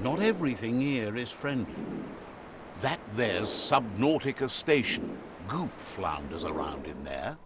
Not everything here is friendly. That there's Subnautica Station. Goop flounders around in there.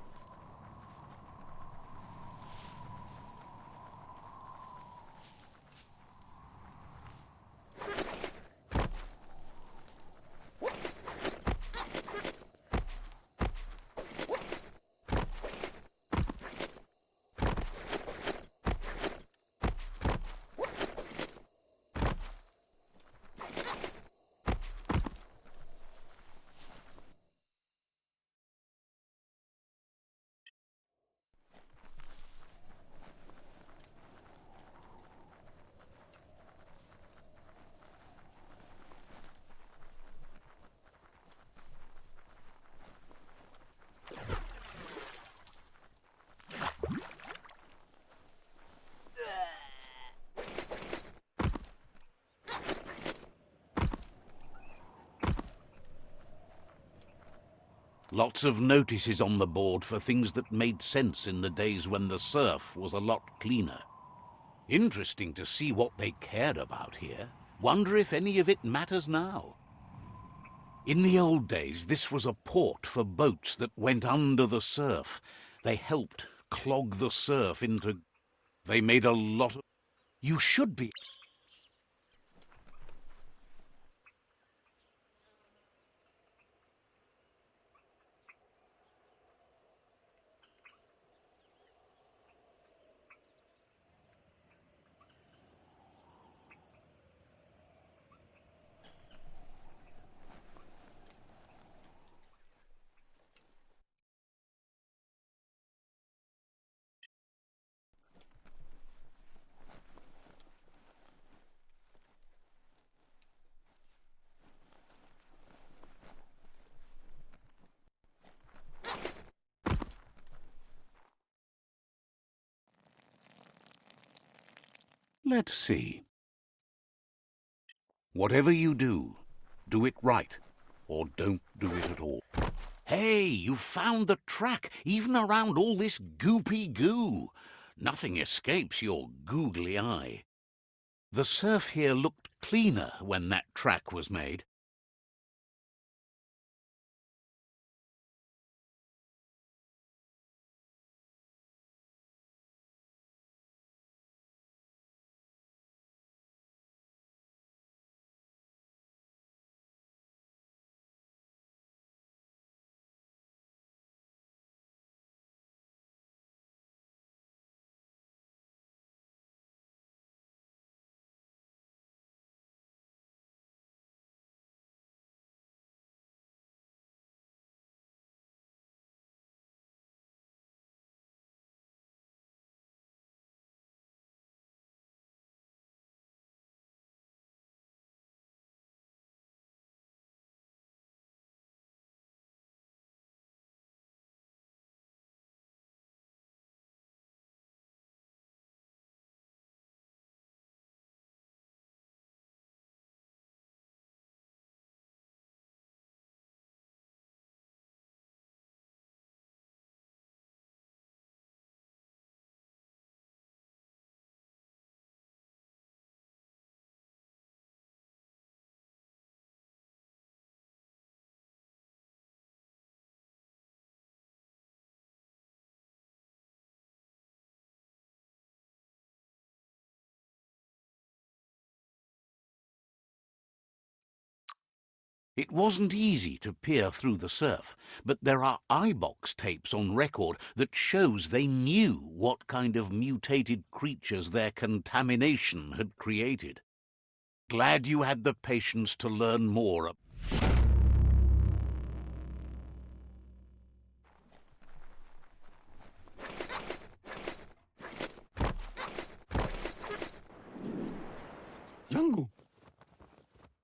Lots of notices on the board for things that made sense in the days when the surf was a lot cleaner. Interesting to see what they cared about here. Wonder if any of it matters now. In the old days, this was a port for boats that went under the surf. They helped clog the surf into... They made a lot of... You should be... Let's see. Whatever you do, do it right, or don't do it at all. Hey, you found the track, even around all this goopy goo. Nothing escapes your googly eye. The surf here looked cleaner when that track was made. It wasn't easy to peer through the surf, but there are iBox tapes on record that shows they knew what kind of mutated creatures their contamination had created. Glad you had the patience to learn more. Yangu,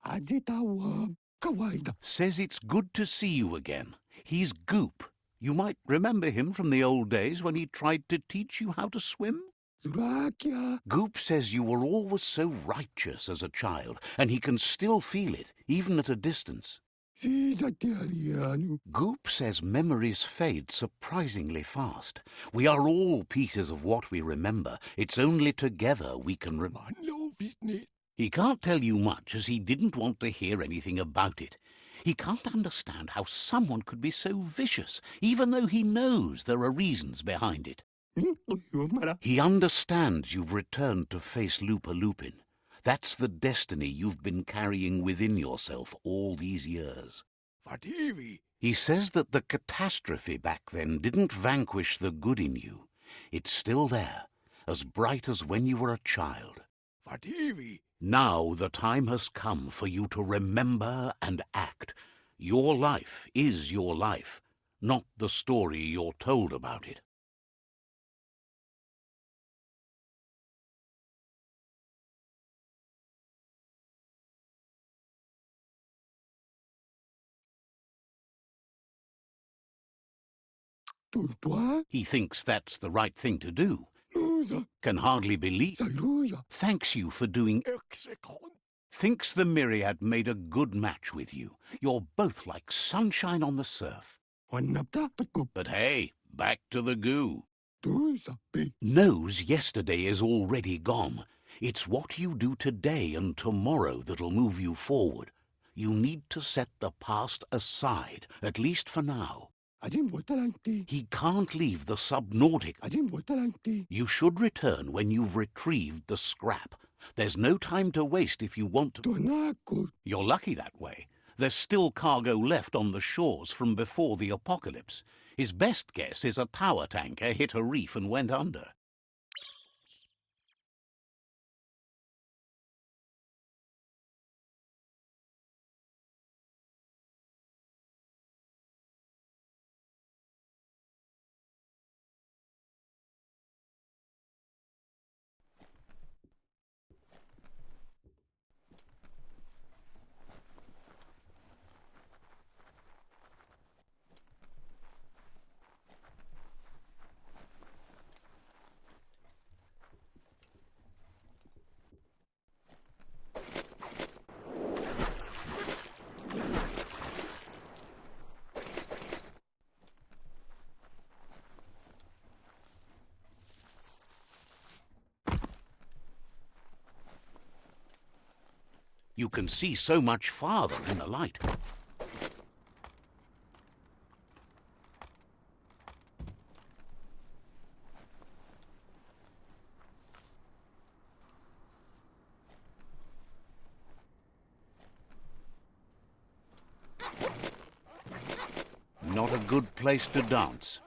Ajitawa Kawaida. Says it's good to see you again. He's Goop. You might remember him from the old days when he tried to teach you how to swim. Zurakia. Goop says you were always so righteous as a child, and he can still feel it, even at a distance. Sijatiarianu. Goop says memories fade surprisingly fast. We are all pieces of what we remember. It's only together we can Manlo Vitnit. He can't tell you much, as he didn't want to hear anything about it. He can't understand how someone could be so vicious, even though he knows there are reasons behind it. He understands you've returned to face Lupa Lupin. That's the destiny you've been carrying within yourself all these years. He says that the catastrophe back then didn't vanquish the good in you. It's still there, as bright as when you were a child. Now the time has come for you to remember and act. Your life is your life, not the story you're told about it. He thinks that's the right thing to do. Can hardly believe. Thanks you for doing. Thinks the Myriad made a good match with you. You're both like sunshine on the surf. But hey, back to the goo. Knows yesterday is already gone. It's what you do today and tomorrow that'll move you forward. You need to set the past aside, at least for now. He can't leave the subnautic. You should return when you've retrieved the scrap. There's no time to waste if you want to. You're lucky that way. There's still cargo left on the shores from before the apocalypse. His best guess is a tower tanker hit a reef and went under. You can see so much farther in the light. Not a good place to dance.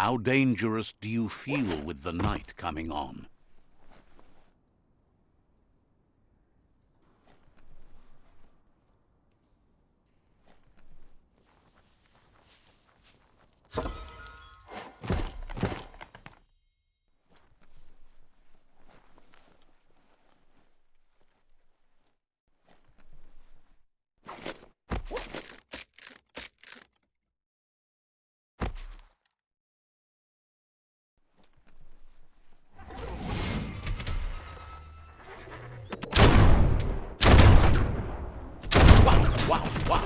How dangerous do you feel with the night coming on? Wow, wow.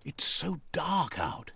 It's so dark out.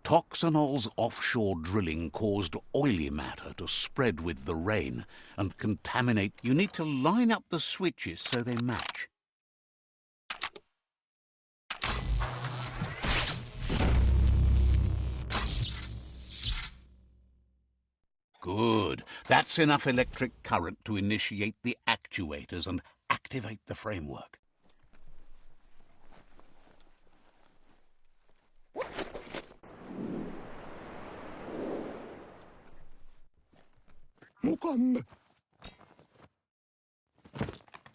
Toxanol's offshore drilling caused oily matter to spread with the rain and contaminate. You need to line up the switches so they match. Good. That's enough electric current to initiate the actuators and activate the framework. Mukamme.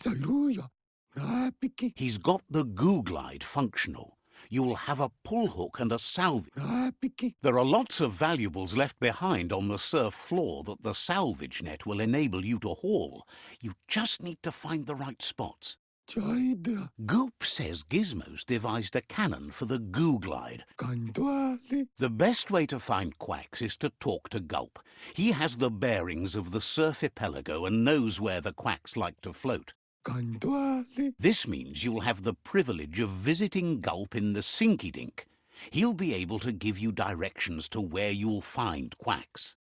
Sairuja. Rapiki. He's got the goo glide functional. You'll have a pull hook and a salvage. Rapiki. There are lots of valuables left behind on the surf floor that the salvage net will enable you to haul. You just need to find the right spots. Jaida. Goop says Gizmo's devised a cannon for the goo glide. Kandwale. The best way to find quacks is to talk to Gulp. He has the bearings of the surf archipelago and knows where the quacks like to float. Kandwale. This means you'll have the privilege of visiting Gulp in the Sinky Dink. He'll be able to give you directions to where you'll find quacks.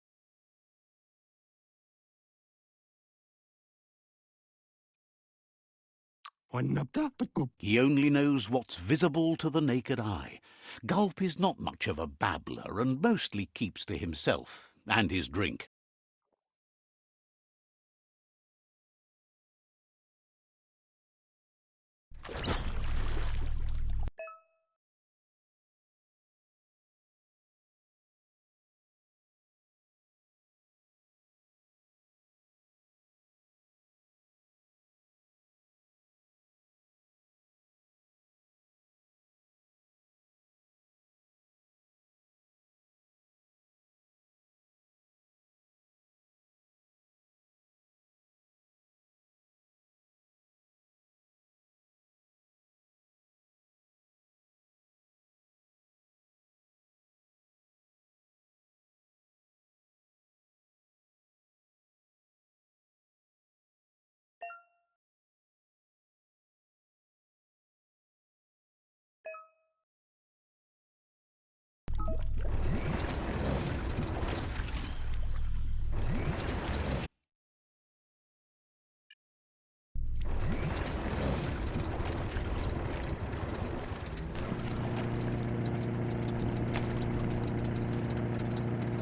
Wannapta patkup. He only knows what's visible to the naked eye. Gulp is not much of a babbler and mostly keeps to himself and his drink.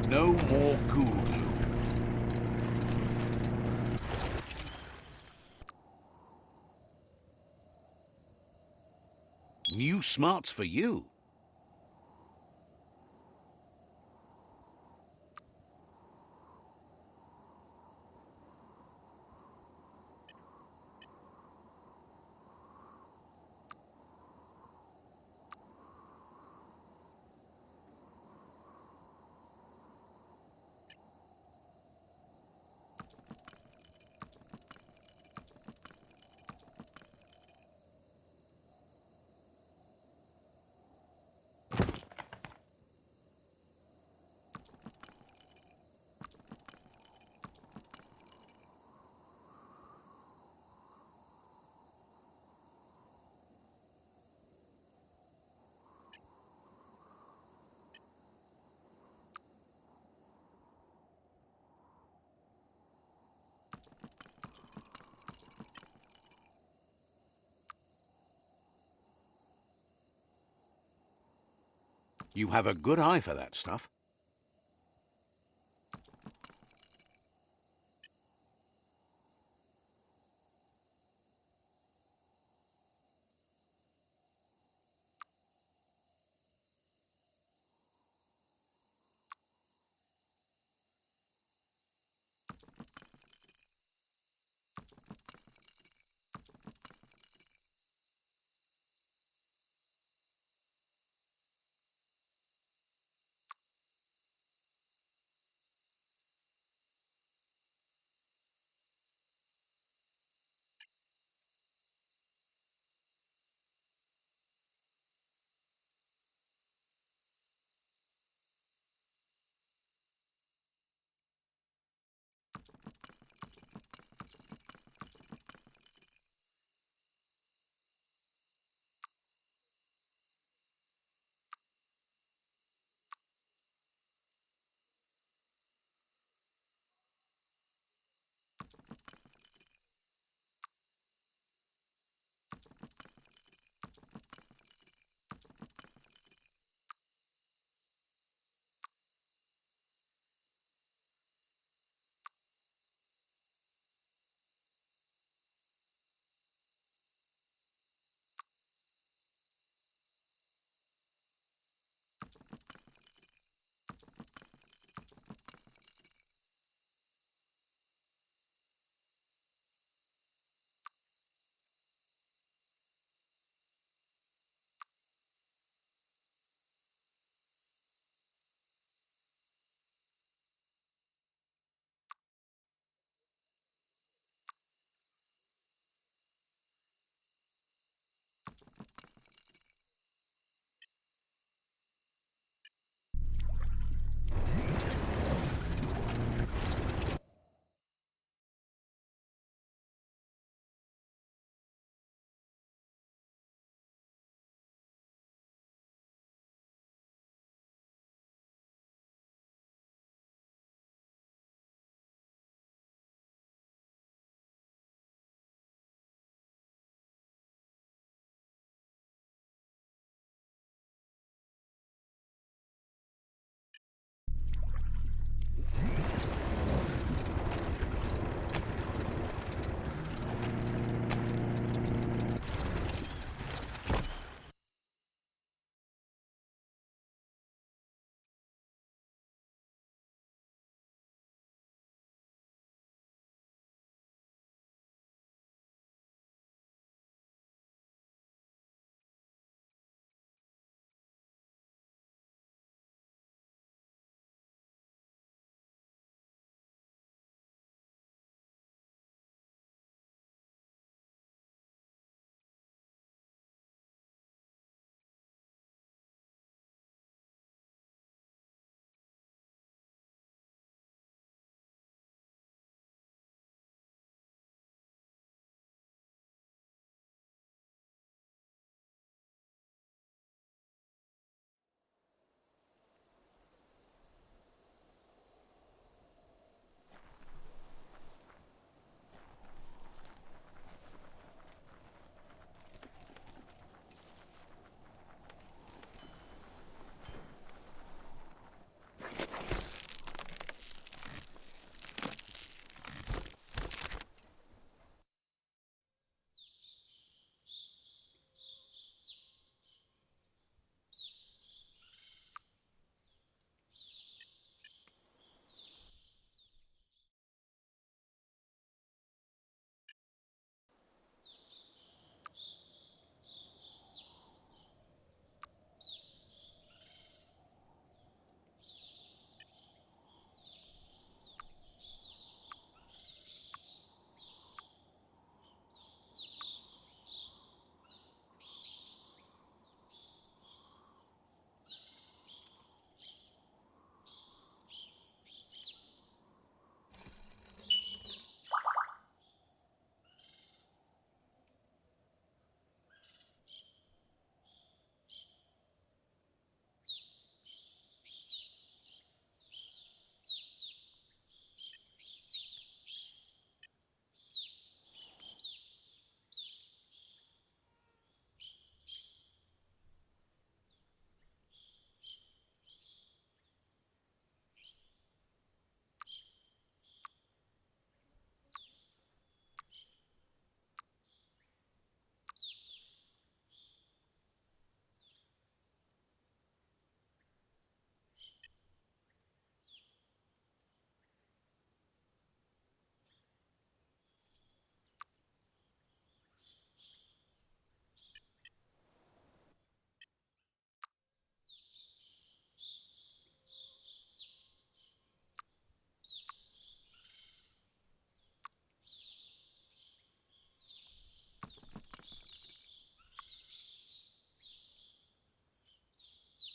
No more Gulu. New smarts for you. You have a good eye for that stuff.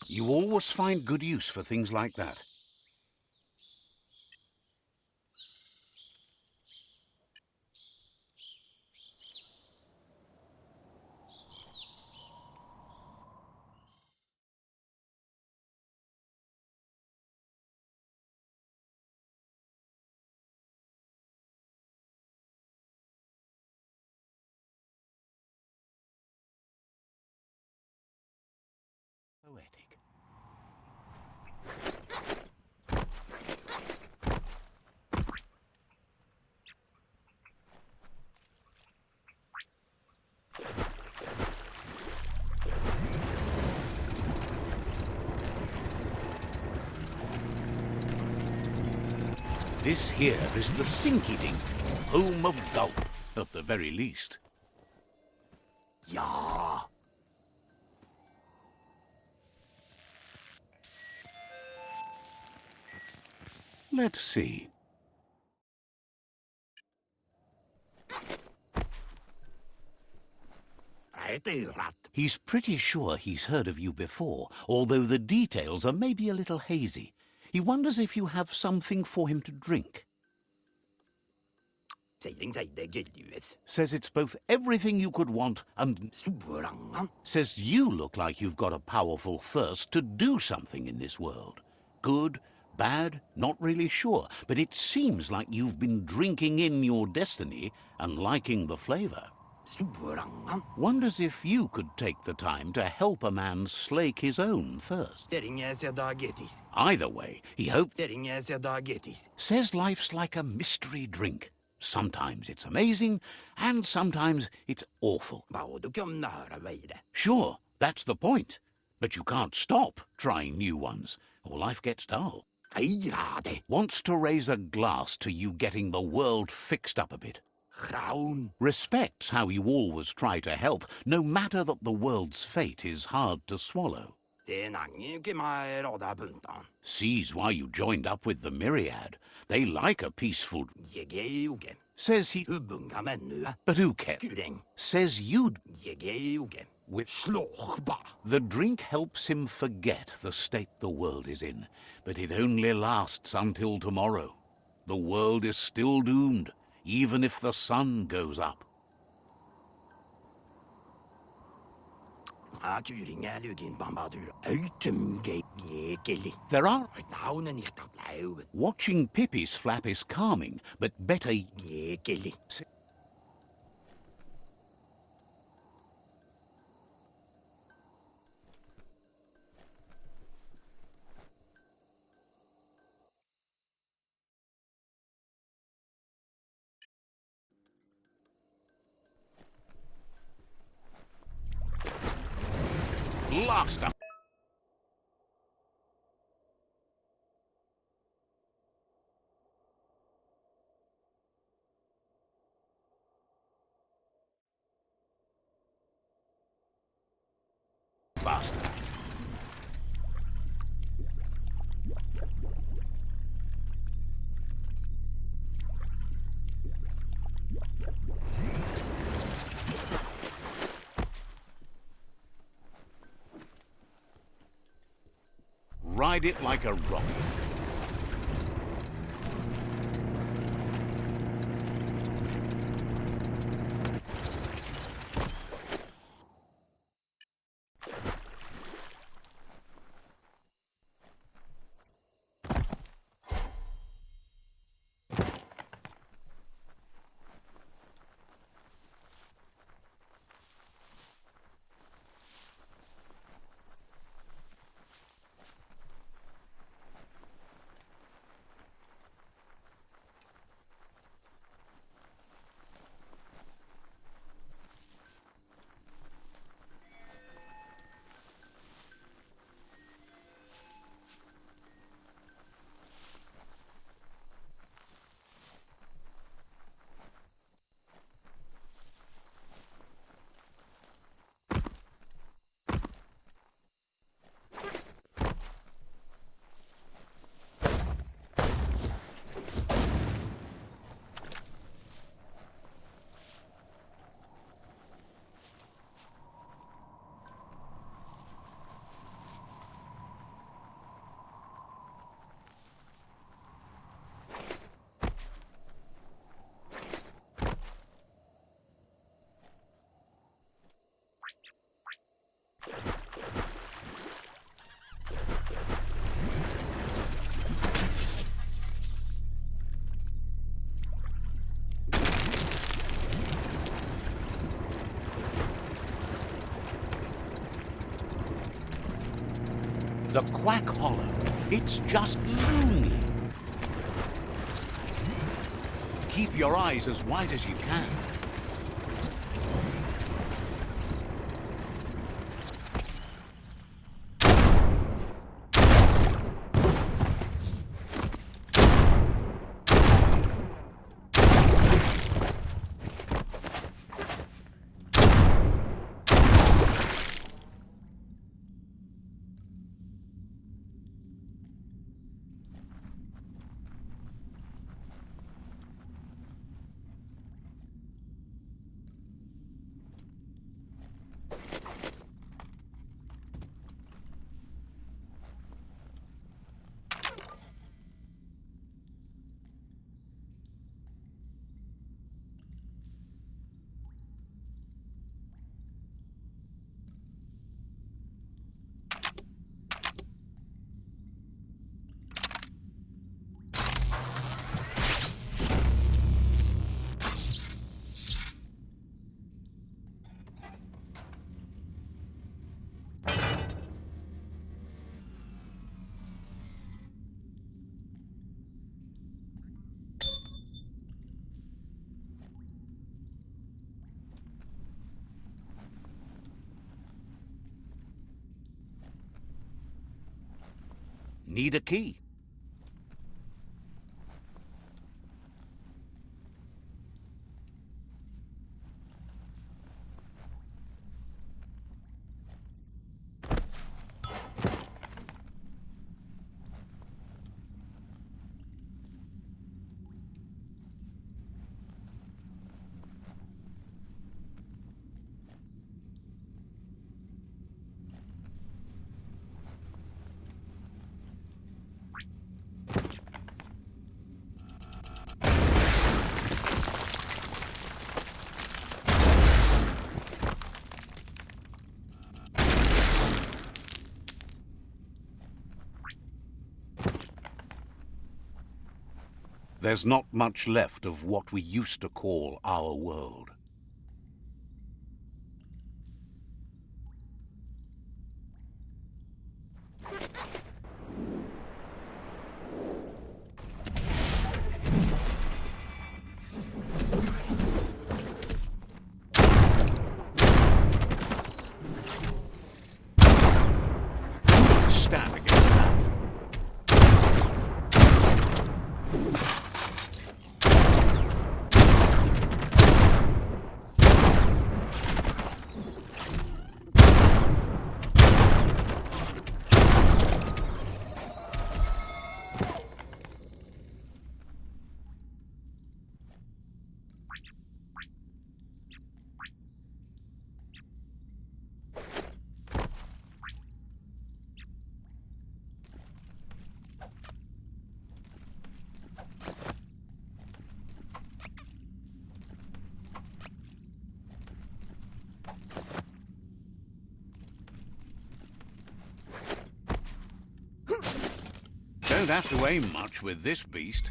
You always find good use for things like that. Poetic. This here is the Sinky Dink, home of Gulp, at the very least. Ja. Let's see. Rätt. He's pretty sure he's heard of you before, although the details are maybe a little hazy. He wonders if you have something for him to drink. Says it's both everything you could want and says you look like you've got a powerful thirst to do something in this world. Good, bad, not really sure, but it seems like you've been drinking in your destiny and liking the flavor. Wonders if you could take the time to help a man slake his own thirst. Either way, he hopes. Says life's like a mystery drink. Sometimes it's amazing, and sometimes it's awful. Sure, that's the point. But you can't stop trying new ones, or life gets dull. Wants to raise a glass to you getting the world fixed up a bit. Respects how you always try to help, no matter that the world's fate is hard to swallow. Sees why you joined up with the Myriad. They like a peaceful... Says he... But who cares? Says you'd... With... The drink helps him forget the state the world is in, but it only lasts until tomorrow. The world is still doomed, even if the sun goes up. There are... Watching Pippi's flap is calming, but better... Last up. Faster. Ride it like a rocket. The Quack Hollow. It's just lonely. Keep your eyes as wide as you can. Need a key. There's not much left of what we used to call our world. Stand against that. Don't have to aim much with this beast.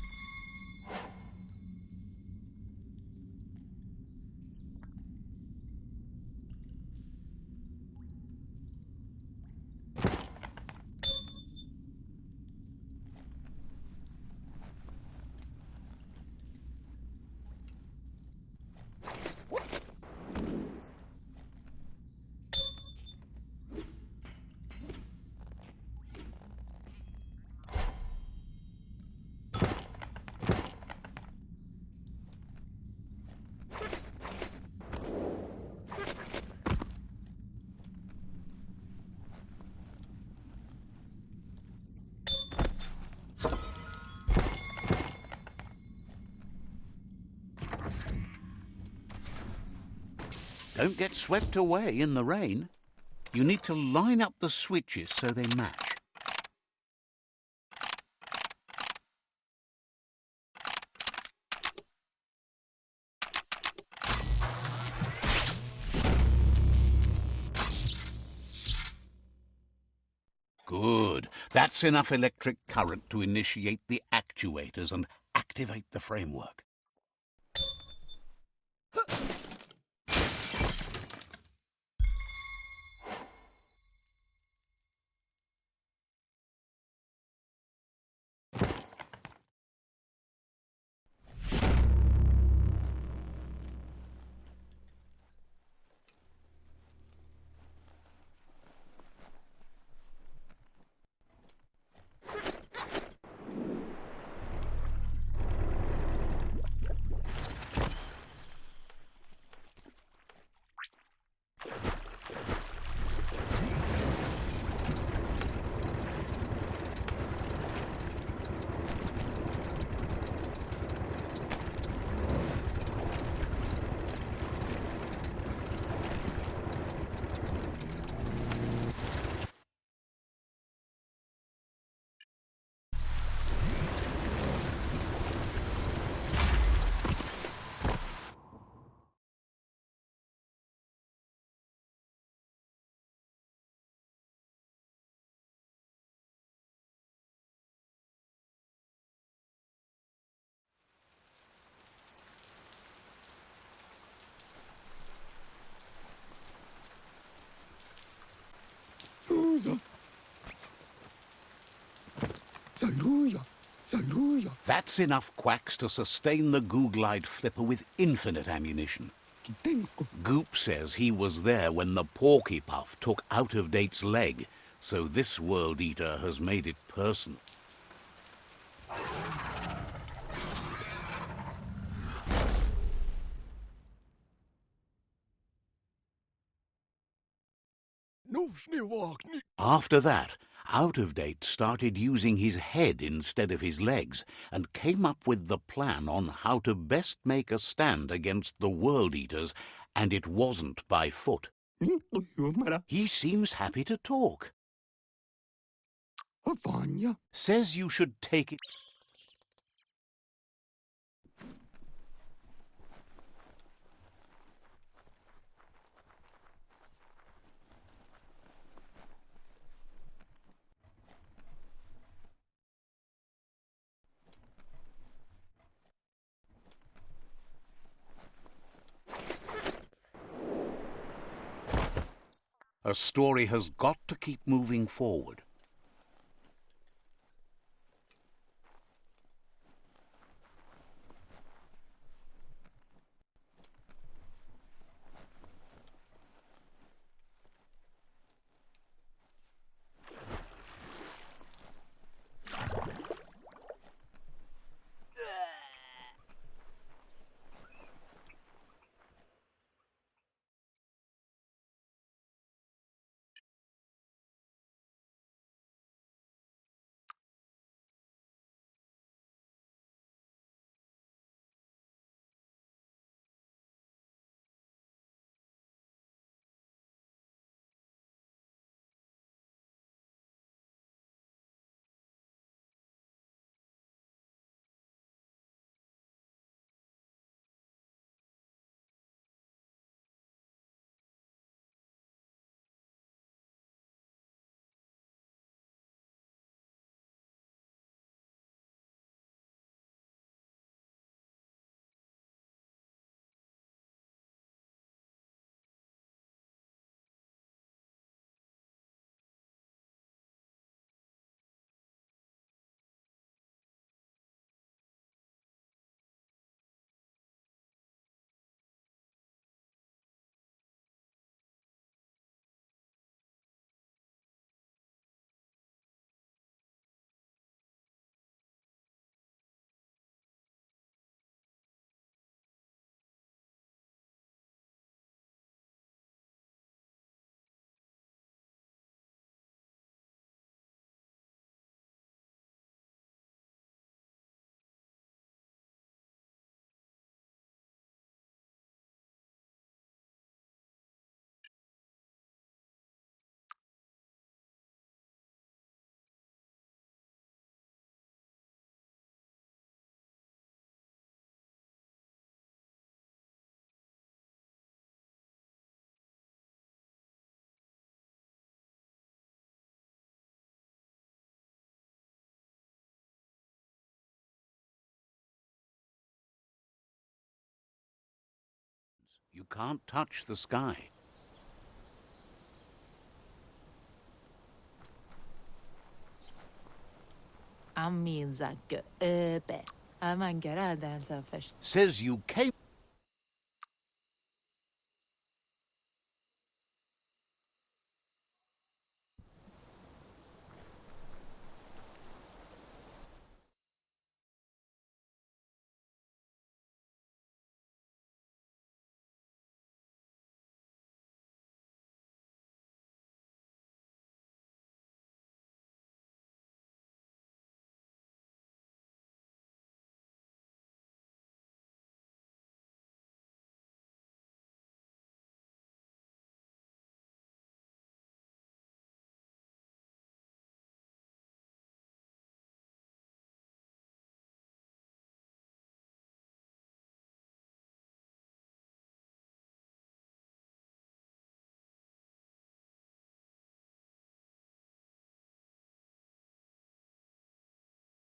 Don't get swept away in the rain. You need to line up the switches so they match. Good. That's enough electric current to initiate the actuators and activate the framework. Sairuya. Sairuya. That's enough quacks to sustain the Googlide flipper with infinite ammunition. Kitenko. Goop says he was there when the Porky Puff took Out-of-Date's leg, so this World Eater has made it personal. Nufni wakni. After that, Out-of-Date started using his head instead of his legs and came up with the plan on how to best make a stand against the World Eaters, and it wasn't by foot. Ninto yumara. He seems happy to talk. Avanya. Says you should take it. A story has got to keep moving forward. You can't touch the sky. I'm mean that good. I'm gonna get out there first. Says you came